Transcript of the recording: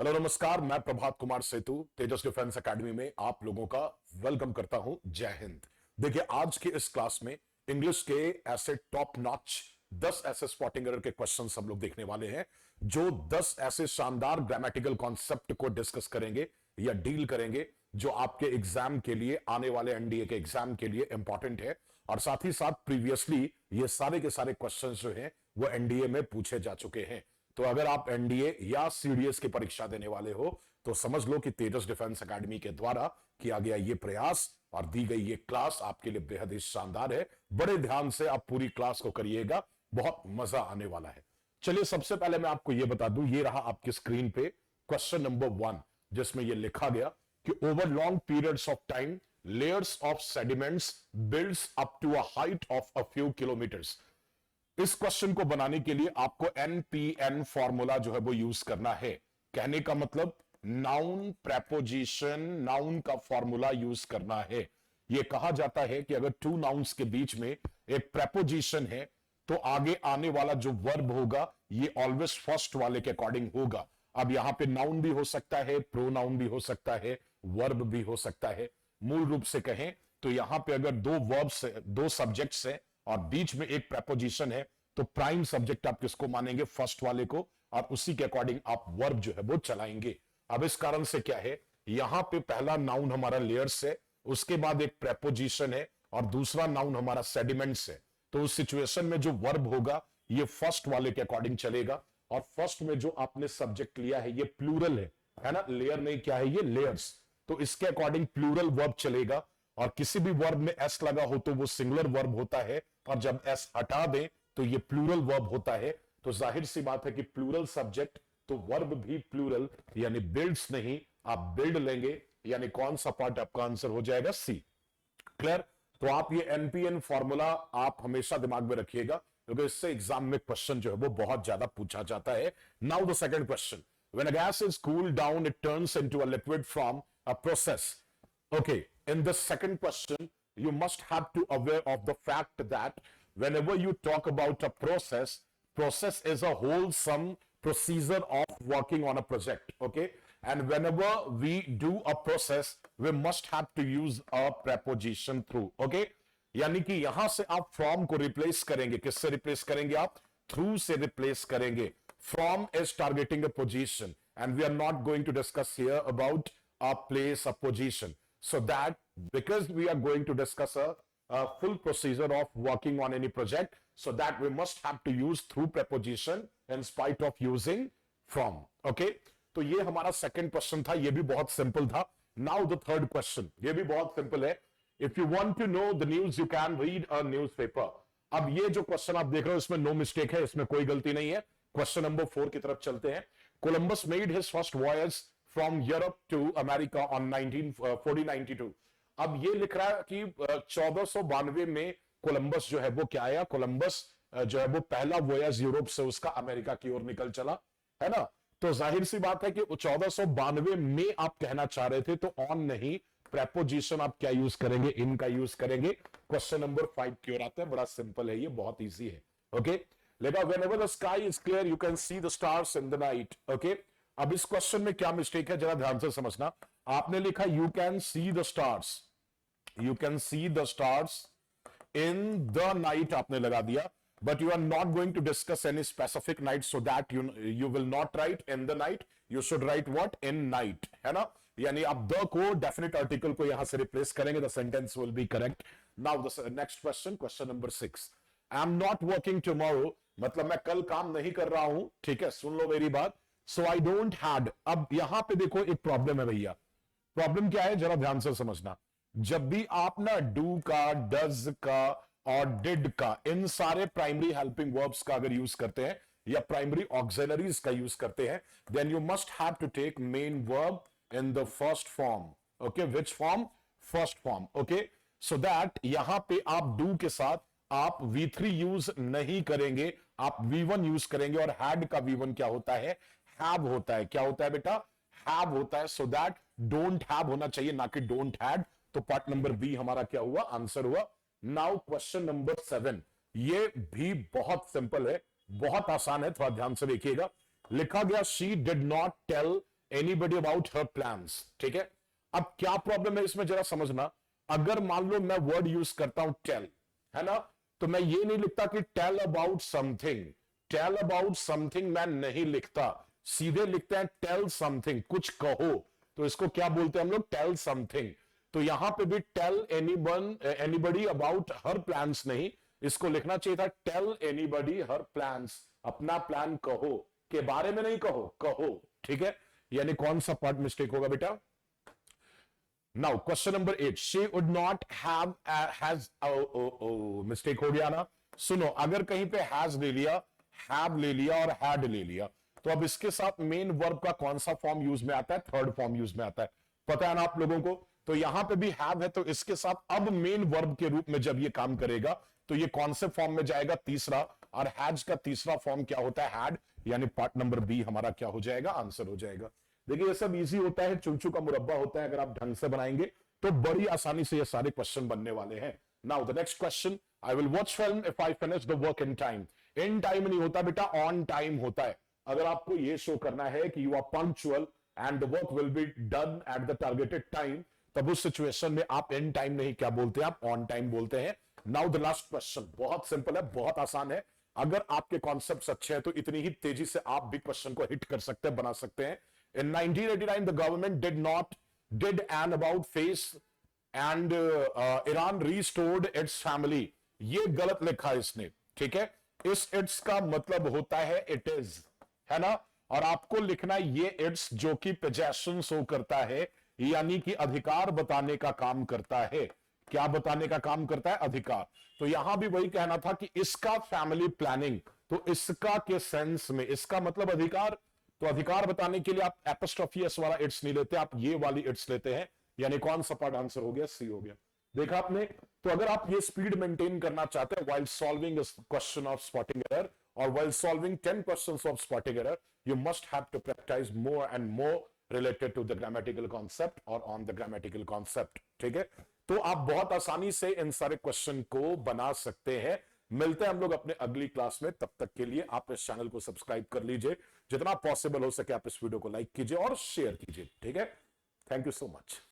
Hello नमस्कार, मैं प्रभात कुमार सेतु तेजस defence academy में आप लोगों का वेलकम करता हूं। जय हिंद। देखिए, आज के इस क्लास में इंग्लिश के ऐसे टॉप नॉच 10 ऐसे स्पॉटिंग एरर के क्वेश्चन हम लोग देखने वाले हैं, जो 10 ऐसे शानदार ग्रामेटिकल कॉन्सेप्ट को डिस्कस करेंगे या डील करेंगे जो आपके एग्जाम के लिए, आने वाले एनडीए के एग्जाम के लिए इंपॉर्टेंट है। और साथ ही साथ प्रीवियसली ये सारे के सारे क्वेश्चंस जो हैं वो एनडीए में पूछे जा चुके हैं। तो अगर आप एनडीए या सीडीएस की परीक्षा देने वाले हो तो समझ लो कि तेजस डिफेंस एकेडमी के द्वारा किया गया ये प्रयास और दी गई ये क्लास आपके लिए बेहद ही शानदार है। बड़े ध्यान से आप पूरी क्लास को करिएगा, बहुत मजा आने वाला है। चलिए, सबसे पहले मैं आपको यह बता दूं, ये रहा आपकी स्क्रीन पे क्वेश्चन नंबर 1, जिसमें यह लिखा गया कि over long periods of time layers of sediments builds up to a height of a few kilometres. इस क्वेश्चन को बनाने के लिए आपको एनपीएन फॉर्मूला जो है वो यूज करना है। कहने का मतलब नाउन प्रेपोजिशन, नाउन का फॉर्मूला यूज करना है। यह कहा जाता है कि अगर टू नाउन्स के बीच में एक प्रेपोजिशन है तो आगे आने वाला जो वर्ब होगा ये ऑलवेज फर्स्ट वाले के अकॉर्डिंग होगा। अब यहां पे नाउन भी हो सकता है, प्रोनाउन भी हो सकता है, वर्ब भी हो सकता है। मूल रूप से कहें तो यहां पे अगर दो वर्ब्स, दो सब्जेक्ट्स हैं और बीच में एक प्रेपोजिशन है तो प्राइम सब्जेक्ट आप किसको मानेंगे? फर्स्ट वाले को, और उसी के अकॉर्डिंग आप वर्ब जो है वो चलाएंगे। अब इस कारण से क्या है, यहां पे पहला नाउन हमारा लेयर्स है, उसके बाद एक प्रेपोजिशन है और दूसरा नाउन हमारा सेडिमेंट्स है। तो उस सिचुएशन में जो वर्ब होगा ये फर्स्ट वाले के अकॉर्डिंग चलेगा। और फर्स्ट में जो आपने सब्जेक्ट लिया है ये प्लूरल है ना, लेयर नहीं, क्या है ये? लेयर्स। तो इसके अकॉर्डिंग प्लूरल वर्ब चलेगा। और किसी भी वर्ब में एस लगा हो तो वो सिंगुलर वर्ब होता है, और जब एस हटा दें तो ये प्लूरल वर्ब होता है। तो जाहिर सी बात है कि प्लूरल सब्जेक्ट तो वर्ब भी प्लूरल, यानी बिल्ड्स नहीं, आप बिल्ड लेंगे, यानी कौन सा पार्ट आपका आंसर हो जाएगा? सी। क्लियर? तो आप ये एनपीएन फॉर्मूला आप हमेशा दिमाग में रखिएगा, क्योंकि इससे एग्जाम में क्वेश्चन जो है वो बहुत ज्यादा पूछा जाता है। Now the second question, when a gas is cooled down it turns into a liquid from a process. Okay, in the second question, you must have to aware of the fact that whenever you talk about a process, process is a wholesome procedure of working on a project. Okay, and whenever we do a process, we must have to use a preposition through. Okay, यानी कि यहां से आप from को replace करेंगे, किससे replace करेंगे आप? Through से replace करेंगे। From is targeting a position, and we are not going to discuss here about a place, a position. So that because we are going to discuss a full procedure of working on any project, so that we must have to use through preposition in spite of using from. Okay, तो ये हमारा second question था, ये भी बहुत simple था। Now the third question, ये भी बहुत सिंपल है। If you want to know the news you can read a newspaper. अब ये जो क्वेश्चन आप देख रहे हो इसमें नो मिस्टेक है, इसमें कोई गलती नहीं है। क्वेश्चन नंबर 4 की तरफ चलते हैं। Columbus made his first voyage from Europe to America on 1492। अब ये लिख रहा है कि 1492 में कोलंबस जो है वो क्या आया? कोलंबस जो है वो पहला वॉयज यूरोप से उसका अमेरिका की ओर निकल चला, है ना। तो जाहिर सी बात है कि 1492 में आप कहना चाह रहे थे, तो ऑन नहीं, प्रेपोजिशन आप क्या यूज करेंगे? इन का यूज करेंगे। क्वेश्चन नंबर 5 की ओर आते हैं। बड़ा सिंपल है, ये बहुत इजी है। ओके, लेकिन whenever the sky is clear you can see the stars in the night. Okay, अब इस क्वेश्चन में क्या मिस्टेक है जरा ध्यान से समझना। आपने लिखा you can see the stars, you can see the stars in the night आपने लगा दिया, but you are not going to discuss any specific night, so that you will not write in the night, you should write what? In night, है ना। यानी आप the को definite article को यहां से रिप्लेस करेंगे, the sentence will be correct. Now the next question, question number 6, I am not working tomorrow, मतलब मैं कल काम नहीं कर रहा हूं। ठीक है, सुन लो मेरी बात। सो आई डोंट हैड, अब यहां पे देखो एक प्रॉब्लम है भैया। प्रॉब्लम क्या है जरा ध्यान से समझना। जब भी आप ना डू का, डज का और डिड का, इन सारे प्राइमरी हेल्पिंग वर्ब्स का अगर यूज करते हैं या प्राइमरी ऑक्सिलरीज का यूज करते हैं, then you must have to take main verb in the first form. Okay, which form? First form. Okay, so that यहां पे आप डू के साथ आप V3 यूज नहीं करेंगे, आप V1 यूज करेंगे। और हैड का V1 क्या होता है? हैव होता है। क्या होता है बेटा? हैव होता है। सो दैट डोंट हैव होना चाहिए, ना कि डोंट हैड। तो पार्ट नंबर बी हमारा क्या हुआ? आंसर हुआ। नाउ क्वेश्चन नंबर 7, ये भी बहुत सिंपल है, बहुत आसान है, थोड़ा ध्यान से देखिएगा। लिखा गया she did not tell anybody about her plans, ठीक है। अब क्या प्रॉब्लम है इसमें जरा समझना, अगर मान लो मैं वर्ड यूज करता हूं टेल, है ना, तो मैं ये नहीं लिखता कि tell about something, tell about something मैं नहीं लिखता, सीधे लिखते हैं टेल समथिंग, कुछ कहो, तो इसको क्या बोलते हैं हम लोग, टेल समथिंग। तो यहां पे भी tell anybody about her plans नहीं, इसको लिखना चाहिए था टेल एनीबडी हर प्लान्स, अपना प्लान कहो, के बारे में नहीं कहो, कहो, ठीक है। यानी कौन सा पार्ट मिस्टेक होगा बेटा। Now question number 8, she would not have has, mistake हो गया ना। सुनो, अगर कहीं पे हैज ले लिया, हैव ले लिया और हैड ले लिया, तो अब इसके साथ मेन वर्ब का कौन सा फॉर्म यूज में आता है, थर्ड फॉर्म यूज में आता है, पता है ना आप लोगों को। तो यहां पे भी हैव है, तो इसके साथ अब मेन वर्ब के रूप में जब ये काम करेगा तो ये कौन से फॉर्म में जाएगा, तीसरा, और हैज का तीसरा फॉर्म क्या होता है, हैड, यानी पार्ट नंबर बी हमारा क्या हो जाएगा, आंसर हो जाएगा। देखिए ये सब इजी होता है, चुनचू का मुरब्बा होता है, अगर आप ढंग से बनाएंगे तो बड़ी आसानी से ये सारे क्वेश्चन बनने वाले हैं। Now the next question, I will watch film if I finish the work in time. In time नहीं होता बेटा, ऑन टाइम होता है। अगर आपको ये शो करना है कि you are punctual and the work will be done at the targeted time, तब उस सिचुएशन में आप इन टाइम नहीं क्या बोलते हैं, आप ऑन टाइम बोलते हैं। नाउ द लास्ट क्वेश्चन, बहुत सिंपल है, बहुत आसान है। अगर आपके कॉन्सेप्ट्स अच्छे हैं तो इतनी ही तेजी से आप भी क्वेश्चन को हिट कर सकते हैं, बना सकते हैं। In 1989, the government did an about face and Iran restored its family. ये गलत लिखा है इसने, ठीक है। इस इट्स का मतलब होता है इट इज, है ना, और आपको लिखना है ये इट्स जो कि पोजेशन शो करता है, यानी कि अधिकार बताने का काम करता है। क्या बताने का काम करता है, अधिकार। तो यहां भी वही कहना था कि इसका फैमिली प्लानिंग, तो इसका के सेंस में इसका मतलब अधिकार, तो अधिकार बताने के लिए आप एपोस्ट्रोफी एस वाला इट्स नहीं लेते, आप ये वाली इट्स लेते हैं, यानी कौन सा पार्ट आंसर हो गया, सी हो गया। देखा आपने। तो अगर आप ये स्पीड मेंटेन करना चाहते हैं while solving question of spotting error और while solving 10 questions of spotting error, you must have to practice more and more related to the grammatical concept और ऑन द ग्रामेटिकल कॉन्सेप्ट, ठीक है। तो आप बहुत आसानी से इन सारे क्वेश्चन को बना सकते हैं। मिलते हैं हम लोग अपने अगली क्लास में, तब तक के लिए आप इस चैनल को सब्सक्राइब कर लीजिए, जितना पॉसिबल हो सके आप इस वीडियो को लाइक कीजिए और शेयर कीजिए, ठीक है। Thank you so much.